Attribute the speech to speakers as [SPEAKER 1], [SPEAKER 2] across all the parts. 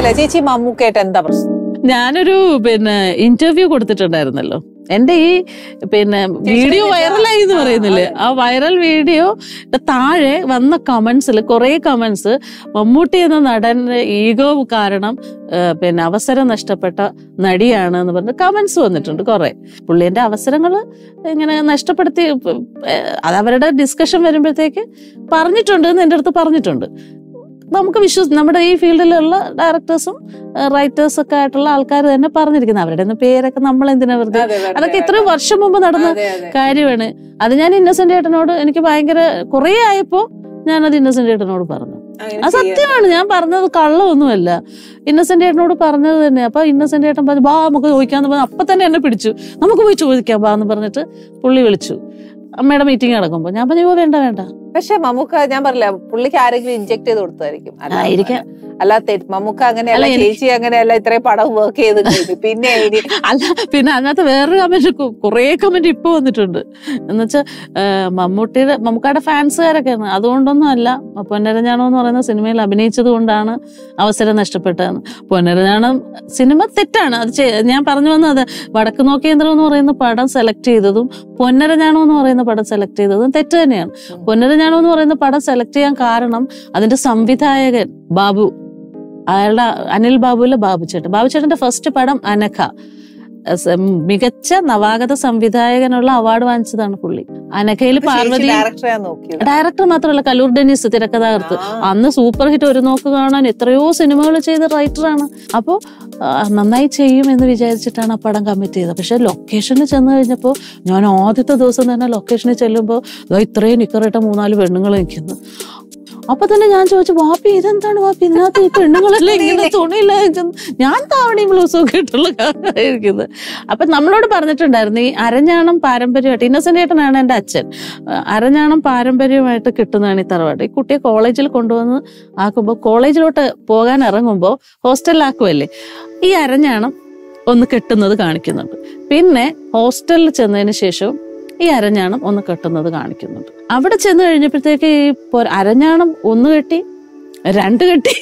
[SPEAKER 1] അല്ല ചേച്ചി മമ്മൂക്കായിട്ട് എന്താ പ്രശ്നം?
[SPEAKER 2] ഞാനൊരു ഇന്റർവ്യൂ കൊടുത്തിട്ടുണ്ടായിരുന്നല്ലോ. എന്റെ ഈ വീഡിയോ വൈറലായി എന്ന് പറയുന്നില്ലേ, ആ വൈറൽ വീഡിയോ താഴെ വന്ന കമന്റ്സിൽ കുറെ കമന്റ്സ് മമ്മൂട്ടി എന്ന നടന്റെ ഈഗോ കാരണം അവസരം നഷ്ടപ്പെട്ട നടിയാണ് എന്ന് പറഞ്ഞ് കമന്റ്സ് വന്നിട്ടുണ്ട് കുറെ. പുള്ളിന്റെ അവസരങ്ങൾ ഇങ്ങനെ നഷ്ടപ്പെടുത്തി അത് അവരുടെ ഡിസ്കഷൻ വരുമ്പോഴത്തേക്ക് പറഞ്ഞിട്ടുണ്ട് എന്ന് എൻ്റെ അടുത്ത് പറഞ്ഞിട്ടുണ്ട്. നമുക്ക് നമ്മുടെ ഈ ഫീൽഡിലുള്ള ഡയറക്ടേഴ്സും റൈറ്റേഴ്സും ഒക്കെ ആയിട്ടുള്ള ആൾക്കാർ തന്നെ പറഞ്ഞിരിക്കുന്നത്. അവരുടെ ഒന്നും പേരൊക്കെ നമ്മൾ എന്തിനാ വെറുതെ, അതൊക്കെ ഇത്രയും വർഷം മുമ്പ് നടന്ന കാര്യമാണ്. അത് ഞാൻ ഇന്നസെന്റ് ഏട്ടനോട് എനിക്ക് ഭയങ്കര കുറെ ആയപ്പോ ഞാനത് ഇന്നസെന്റ് ഏട്ടനോട് പറഞ്ഞു. അത് സത്യമാണ്, ഞാൻ പറഞ്ഞത് കള്ളമൊന്നുമല്ല. ഇന്നസെന്റ് ഏട്ടനോട് പറഞ്ഞത് തന്നെ. അപ്പൊ ഇന്നസെന്റ് ഏട്ടൻ പറഞ്ഞു ബാ നമുക്ക് ചോദിക്കാന്ന് പറഞ്ഞു. അപ്പൊ തന്നെ എന്നെ പിടിച്ചു, നമുക്ക് പോയി ചോദിക്കാം ബാ എന്ന് പറഞ്ഞിട്ട് പുള്ളി വിളിച്ചു. അമ്മയുടെ മീറ്റിംഗ് നടക്കുമ്പോ ഞാൻ പറഞ്ഞു വേണ്ട വേണ്ട.
[SPEAKER 1] പക്ഷെ മമ്മൂക്ക ഞാൻ പറഞ്ഞില്ല, പുള്ളിക്ക് ആരെങ്കിലും ഇൻജെക്ട് ചെയ്ത് കൊടുത്തായിരിക്കും. അല്ലാതെ മമ്മൂക്ക അങ്ങനെയല്ല, ചേച്ചി അങ്ങനെയല്ല, ഇത്രയും പടം വർക്ക് ചെയ്ത് പിന്നെ
[SPEAKER 2] പിന്നെ അതിനകത്ത് വേറൊരു കമന്റ്, കുറെ കമന്റ് ഇപ്പൊ വന്നിട്ടുണ്ട്. എന്നുവെച്ചാൽ മമ്മൂക്കയുടെ ഫാൻസുകാരൊക്കെയാണ്. അതുകൊണ്ടൊന്നും അല്ല, പൊന്നരഞ്ഞാണം എന്ന് പറയുന്ന സിനിമയിൽ അഭിനയിച്ചത് കൊണ്ടാണ് അവസരം നഷ്ടപ്പെട്ടതെന്ന്. പൊന്നരഞ്ഞാണം സിനിമ തെറ്റാണ്, അത് ഞാൻ പറഞ്ഞു വന്നത്. വടക്ക് നോക്കേന്ദ്രം എന്ന് പറയുന്ന പടം സെലക്ട് ചെയ്തതും പൊന്നരഞ്ഞാണം എന്ന് പറയുന്ന പടം സെലക്ട് ചെയ്തതും തെറ്റ് തന്നെയാണ്. പൊന്നരഞ്ഞാണം എന്ന് പറയുന്ന പടം സെലക്ട് ചെയ്യാൻ കാരണം അതിന്റെ സംവിധായകൻ ബാബു, അയാളുടെ അനിൽ ബാബുവിലെ ബാബുചേട്ടന്റെ ഫസ്റ്റ് പടം അനഘ, മികച്ച നവാഗത സംവിധായകനുള്ള അവാർഡ് വാങ്ങിച്ചതാണ് പുള്ളി. അനഘയിൽ പാർവതി ഡയറക്ടർ മാത്രമല്ല, കലൂർ ഡെന്നിസ് തിരക്കഥാകൃത്ത്. അന്ന് സൂപ്പർ ഹിറ്റ് ഒരു നോക്ക് കാണാൻ എത്രയോ സിനിമകൾ ചെയ്ത റൈറ്ററാണ്. അപ്പോ നന്നായി ചെയ്യും എന്ന് വിചാരിച്ചിട്ടാണ് ആ പടം കമ്മിറ്റ് ചെയ്തത്. പക്ഷെ ലൊക്കേഷനിൽ ചെന്ന് കഴിഞ്ഞപ്പോ ഞാൻ ആദ്യത്തെ ദിവസം തന്നെ ലൊക്കേഷനിൽ ചെല്ലുമ്പോ ഇത്രയും നിക്കറിട്ട 3-4 പെണ്ണുങ്ങൾ നിൽക്കുന്നു. അപ്പൊ തന്നെ ഞാൻ ചോദിച്ചു, വാപ്പി ഇതെന്താണ് വാപ്പി, ഇതിനകത്ത് ഈ പെണ്ണുങ്ങളെല്ലാം ഇങ്ങനെ തുണിയില്ല, ഞാൻ താവണിയും ബ്ലൗസും ഒക്കെ ഇട്ടുള്ള ഇരിക്കുന്നത്. അപ്പൊ നമ്മളോട് പറഞ്ഞിട്ടുണ്ടായിരുന്നു ഈ അരഞ്ഞാണം പാരമ്പര്യമായിട്ട്, ഇന്നസെന്റ് ഏട്ടനാണ് എന്റെ അച്ഛൻ, അരഞ്ഞാണം പാരമ്പര്യമായിട്ട് കിട്ടുന്നതാണ് ഈ തറവാട്. ഈ കുട്ടിയെ കോളേജിൽ കൊണ്ടുവന്ന് ആക്കുമ്പോൾ, കോളേജിലോട്ട് പോകാൻ ഇറങ്ങുമ്പോൾ ഹോസ്റ്റലിലാക്കുമല്ലേ, ഈ അരഞ്ഞാണം ഒന്ന് കെട്ടുന്നത് കാണിക്കുന്നുണ്ട്. പിന്നെ ഹോസ്റ്റലിൽ ചെന്നതിന് ശേഷം ഈ അരഞ്ഞാണം ഒന്ന് കെട്ടുന്നത് കാണിക്കുന്നുണ്ട്. അവിടെ ചെന്ന് കഴിഞ്ഞപ്പോഴത്തേക്ക് ഈ അരഞ്ഞാണം 1 കെട്ടി 2 കെട്ടി.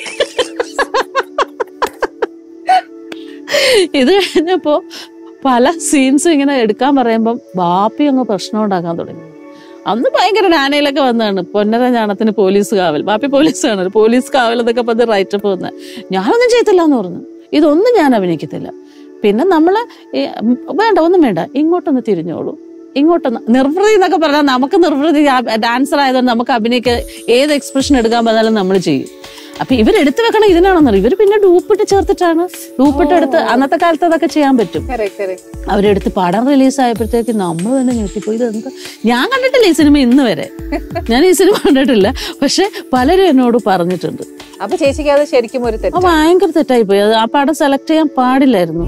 [SPEAKER 2] ഇത് കഴിഞ്ഞപ്പോ പല സീൻസും ഇങ്ങനെ എടുക്കാൻ പറയുമ്പം ബാപ്പി അങ്ങ് പ്രശ്നം ഉണ്ടാക്കാൻ തുടങ്ങി. അന്ന് ഭയങ്കര നാനയിലൊക്കെ വന്നതാണ്, പൊന്നരഞ്ഞാണത്തിന് പോലീസ് കാവൽ, ബാപ്പി പോലീസാണ്, പോലീസ് കാവൽ എന്നൊക്കെ പറഞ്ഞ് റൈറ്റപ്പ് വന്ന. ഞാനൊന്നും ചെയ്തില്ല എന്ന് പറഞ്ഞു, ഇതൊന്നും ഞാൻ അഭിനയിക്കത്തില്ല. പിന്നെ നമ്മള് വേണ്ട, ഒന്നും വേണ്ട, ഇങ്ങോട്ടൊന്ന് തിരിഞ്ഞോളൂ, ഇങ്ങോട്ടൊന്ന് നിർവൃതി എന്നൊക്കെ പറഞ്ഞാൽ നമുക്ക് നിർവൃതി ഡാൻസർ ആയതുകൊണ്ട് നമുക്ക് അഭിനയിക്കാൻ ഏത് എക്സ്പ്രഷൻ എടുക്കാൻ പറഞ്ഞാലും നമ്മൾ ചെയ്യും. അപ്പൊ ഇവരെടുത്ത് വെക്കണം ഇതിനാണെന്നറിയാം. ഇവര് പിന്നെ ഡൂപ്പിട്ട് ചേർത്തിട്ടാണ്, ഡൂപ്പിട്ട് എടുത്ത് അന്നത്തെ കാലത്ത് അതൊക്കെ ചെയ്യാൻ പറ്റും. അവരെടുത്ത് പടം റിലീസ് ആയപ്പോഴത്തേക്ക് നമ്മൾ തന്നെ ഞെട്ടിപ്പോയി. ഇതെന്താ, ഞാൻ കണ്ടിട്ടില്ല ഈ സിനിമ ഇന്ന് വരെ, ഞാൻ ഈ സിനിമ കണ്ടിട്ടില്ല. പക്ഷെ പലരും എന്നോട് പറഞ്ഞിട്ടുണ്ട്.
[SPEAKER 1] അപ്പൊ ചേച്ചിക്ക് അത് ശരിക്കും ഒരു
[SPEAKER 2] ഭയങ്കര തെറ്റായി പോയി. അത് ആ പടം സെലക്ട് ചെയ്യാൻ പാടില്ലായിരുന്നു.